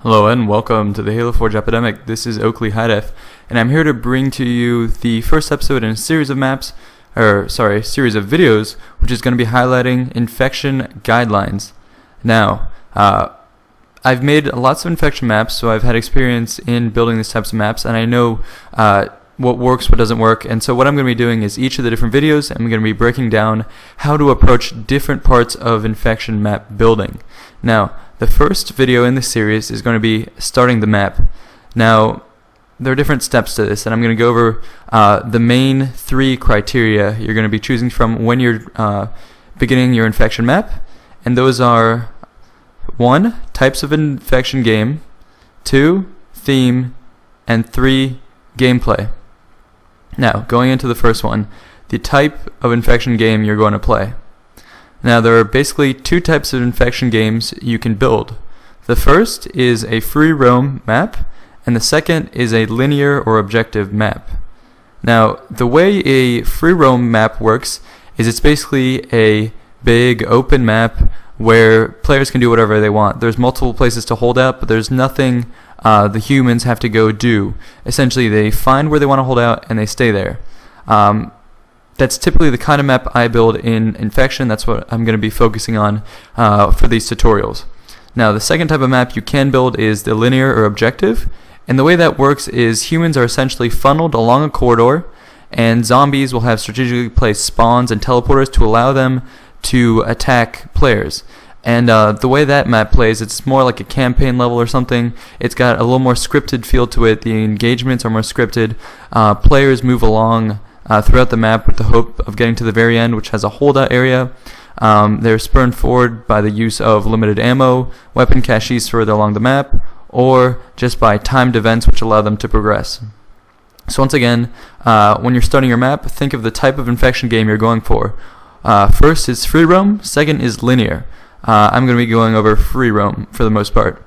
Hello and welcome to the Halo Forge Epidemic. This is Oakley HiDef, and I'm here to bring to you the first episode in a series of series of videos, which is going to be highlighting infection guidelines. Now, I've made lots of infection maps, so I've had experience in building these types of maps, and I know what works, what doesn't work. And so what I'm going to be doing is each of the different videos, I'm going to be breaking down how to approach different parts of infection map building. Now, the first video in this series is going to be starting the map. Now, there are different steps to this, and I'm going to go over the main three criteria you're going to be choosing from when you're beginning your infection map. And those are 1. Types of infection game, 2. Theme, and 3. Gameplay. Now, going into the first one, the type of infection game you're going to play. Now, there are basically two types of infection games you can build. The first is a free roam map, and the second is a linear or objective map. Now, the way a free roam map works is it's basically a big open map where players can do whatever they want. There's multiple places to hold out, but there's nothing the humans have to go do. Essentially, they find where they want to hold out and they stay there. That's typically the kind of map I build in Infection. That's what I'm going to be focusing on for these tutorials. Now, the second type of map you can build is the linear or objective. And the way that works is humans are essentially funneled along a corridor, and zombies will have strategically placed spawns and teleporters to allow them to attack players. And the way that map plays, it's more like a campaign level or something. It's got a little more scripted feel to it. The engagements are more scripted. Players move along throughout the map with the hope of getting to the very end, which has a holdout area. They're spurred forward by the use of limited ammo, weapon caches further along the map, or just by timed events which allow them to progress. So once again, when you're starting your map, think of the type of infection game you're going for. First is free roam, second is linear. I'm going to be going over free roam for the most part.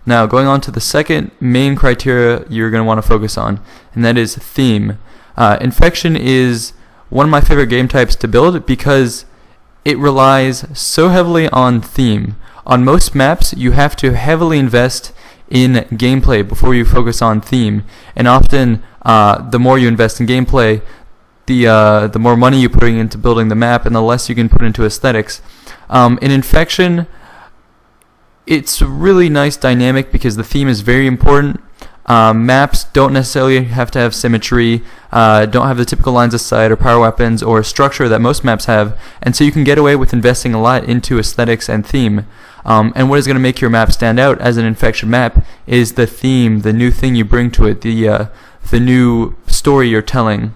Now, going on to the second main criteria you're going to want to focus on, and that is theme. Infection is one of my favorite game types to build because it relies so heavily on theme. On most maps, you have to heavily invest in gameplay before you focus on theme, and often the more you invest in gameplay, the more money you're putting into building the map, and the less you can put into aesthetics. In Infection, it's a really nice dynamic because the theme is very important. Maps don't necessarily have to have symmetry, don't have the typical lines of sight or power weapons or structure that most maps have, and so you can get away with investing a lot into aesthetics and theme. And what is going to make your map stand out as an infection map is the theme, the new thing you bring to it, the new story you're telling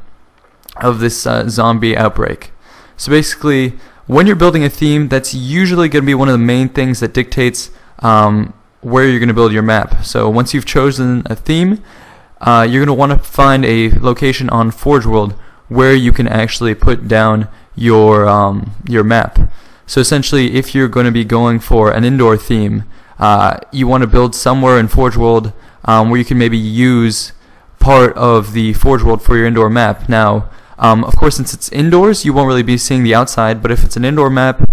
of this zombie outbreak. So basically, when you're building a theme, that's usually going to be one of the main things that dictates where you're going to build your map. So once you've chosen a theme, you're going to want to find a location on Forge World where you can actually put down your map. So essentially, if you're going to be going for an indoor theme, you want to build somewhere in Forge World where you can maybe use part of the Forge World for your indoor map. Now, of course, since it's indoors, you won't really be seeing the outside, but if it's an indoor map,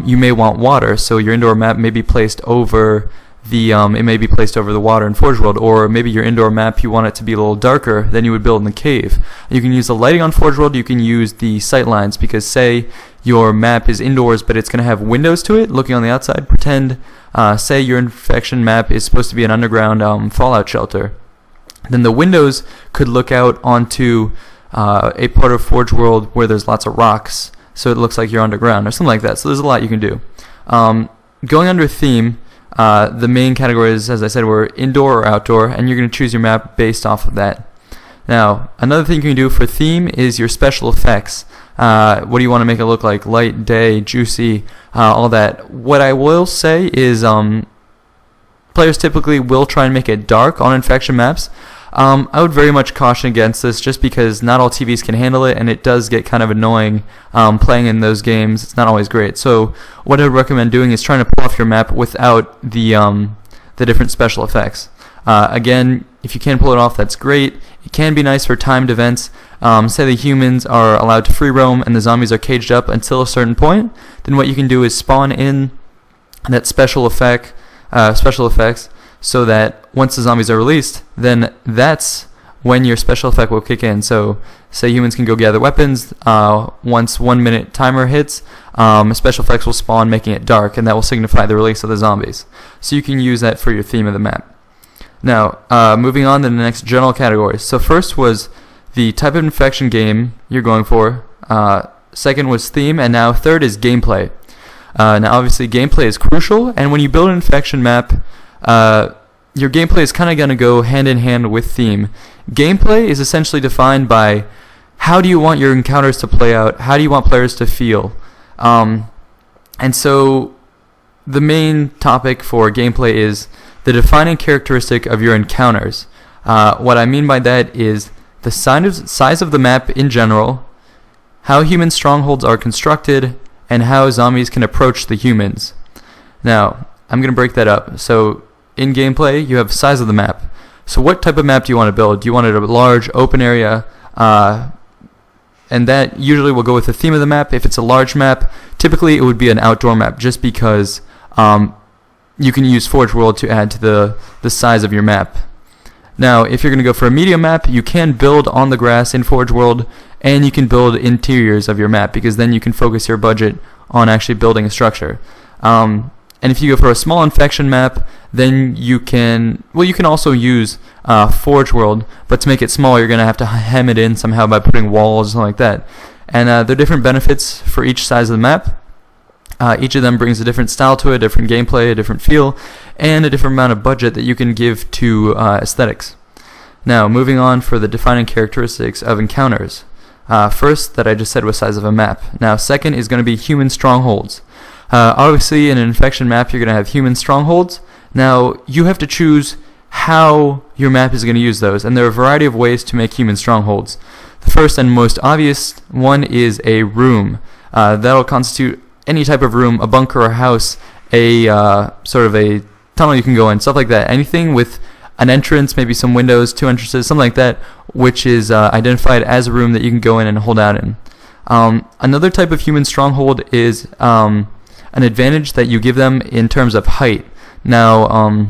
you may want water, so your indoor map may be placed over the water in Forge World, or maybe your indoor map, you want it to be a little darker than you would build in the cave. You can use the lighting on Forge World, you can use the sight lines, because say your map is indoors, but it's going to have windows to it, looking on the outside. Pretend, say your infection map is supposed to be an underground fallout shelter. Then the windows could look out onto a part of Forge World where there's lots of rocks, so it looks like you're underground or something like that. So there's a lot you can do. Going under theme, the main categories, as I said, were indoor or outdoor, and you're going to choose your map based off of that. Now, another thing you can do for theme is your special effects. What do you want to make it look like? Light, day, juicy, all that. What I will say is players typically will try and make it dark on infection maps. I would very much caution against this just because not all TVs can handle it, and it does get kind of annoying playing in those games. It's not always great. So what I would recommend doing is trying to pull off your map without the different special effects. Again, if you can pull it off, that's great. It can be nice for timed events. Say the humans are allowed to free roam and the zombies are caged up until a certain point. Then what you can do is spawn in that special effects. so that once the zombies are released, then that's when your special effect will kick in. So say humans can go gather weapons. Once 1 minute timer hits, special effects will spawn, making it dark, and that will signify the release of the zombies. So you can use that for your theme of the map. Now, moving on to the next general categories. So first was the type of infection game you're going for. Second was theme, and now third is gameplay. Now obviously gameplay is crucial, and when you build an infection map, your gameplay is kind of going to go hand in hand with theme. Gameplay is essentially defined by how do you want your encounters to play out, how do you want players to feel. And so the main topic for gameplay is the defining characteristic of your encounters. What I mean by that is the size of the map in general, how human strongholds are constructed, and how zombies can approach the humans. Now, I'm going to break that up. So in gameplay, you have size of the map. So what type of map do you want to build? Do you want it a large open area? And that usually will go with the theme of the map. If it's a large map, typically it would be an outdoor map, just because you can use Forge World to add to the size of your map. Now, if you're going to go for a medium map, you can build on the grass in Forge World, and you can build interiors of your map, because then you can focus your budget on actually building a structure. And if you go for a small infection map, then you can also use Forge World, but to make it small, you're going to have to hem it in somehow by putting walls or something like that. And there are different benefits for each size of the map. Each of them brings a different style to it, a different gameplay, a different feel, and a different amount of budget that you can give to aesthetics. Now, moving on for the defining characteristics of encounters. First, that I just said was size of a map. Now, second is going to be human strongholds. Obviously, in an infection map, you're going to have human strongholds. Now, you have to choose how your map is going to use those, and there are a variety of ways to make human strongholds. The first and most obvious one is a room. That'll constitute any type of room, a bunker or house, a sort of a tunnel you can go in, stuff like that. Anything with an entrance, maybe some windows, 2 entrances, something like that, which is identified as a room that you can go in and hold out in. Another type of human stronghold is an advantage that you give them in terms of height. Now,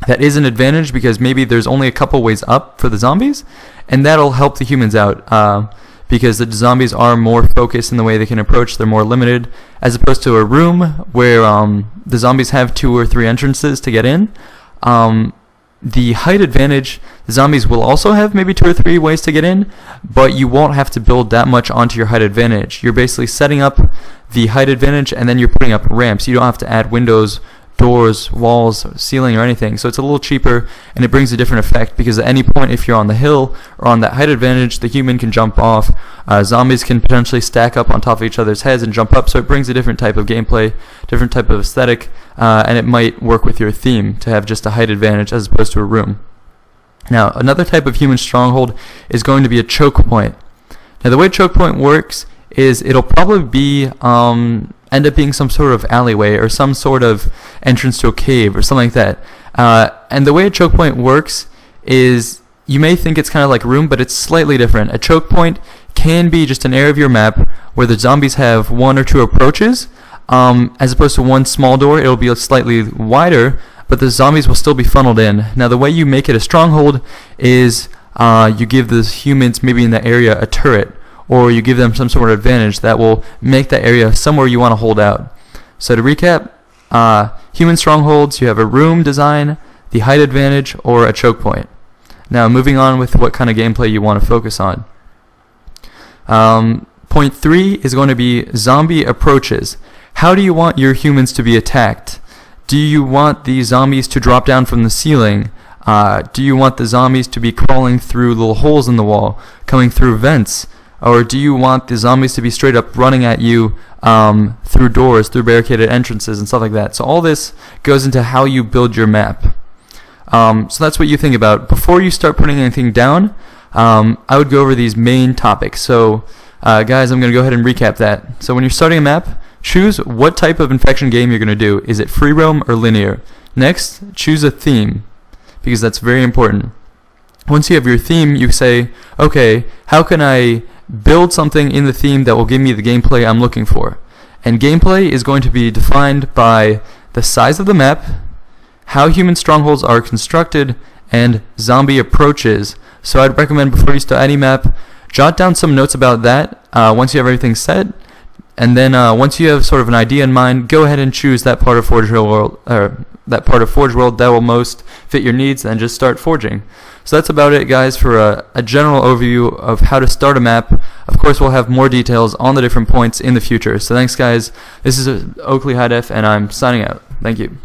that is an advantage because maybe there's only a couple ways up for the zombies, and that'll help the humans out because the zombies are more focused in the way they can approach. They're more limited, as opposed to a room where the zombies have 2 or 3 entrances to get in. The height advantage, the zombies will also have maybe 2 or 3 ways to get in, but you won't have to build that much onto your height advantage. You're basically setting up the height advantage, and then you're putting up ramps. You don't have to add windows, doors, walls, ceiling, or anything. So it's a little cheaper, and it brings a different effect, because at any point, if you're on the hill or on that height advantage, the human can jump off. Zombies can potentially stack up on top of each other's heads and jump up, so it brings a different type of gameplay, different type of aesthetic, and it might work with your theme to have just a height advantage as opposed to a room. Now, another type of human stronghold is going to be a choke point. Now, the way choke point works is it'll probably be end up being some sort of alleyway or some sort of entrance to a cave or something like that. And the way a choke point works is, you may think it's kind of like a room, but it's slightly different. A choke point can be just an area of your map where the zombies have 1 or 2 approaches, as opposed to one small door. It'll be slightly wider, but the zombies will still be funneled in. Now, the way you make it a stronghold is you give the humans maybe in the area a turret, or you give them some sort of advantage that will make that area somewhere you want to hold out. So to recap, human strongholds, you have a room design, the height advantage, or a choke point. Now, moving on with what kind of gameplay you want to focus on. Point 3 is going to be zombie approaches. How do you want your humans to be attacked? Do you want the zombies to drop down from the ceiling? Do you want the zombies to be crawling through little holes in the wall, coming through vents? Or do you want the zombies to be straight up running at you through doors, through barricaded entrances, and stuff like that? So all this goes into how you build your map. So that's what you think about. Before you start putting anything down, I would go over these main topics. So guys, I'm going to go ahead and recap that. So when you're starting a map, choose what type of infection game you're going to do. Is it free roam or linear? Next, choose a theme, because that's very important. Once you have your theme, you say, okay, how can I build something in the theme that will give me the gameplay I'm looking for? And gameplay is going to be defined by the size of the map, how human strongholds are constructed, and zombie approaches. So I'd recommend before you start any map, jot down some notes about that once you have everything set, and then once you have sort of an idea in mind, go ahead and choose that part of Forge World, that will most fit your needs, and just start forging. So that's about it, guys, for a general overview of how to start a map. Of course, we'll have more details on the different points in the future. So thanks, guys. This is Oakley HiDef, and I'm signing out. Thank you.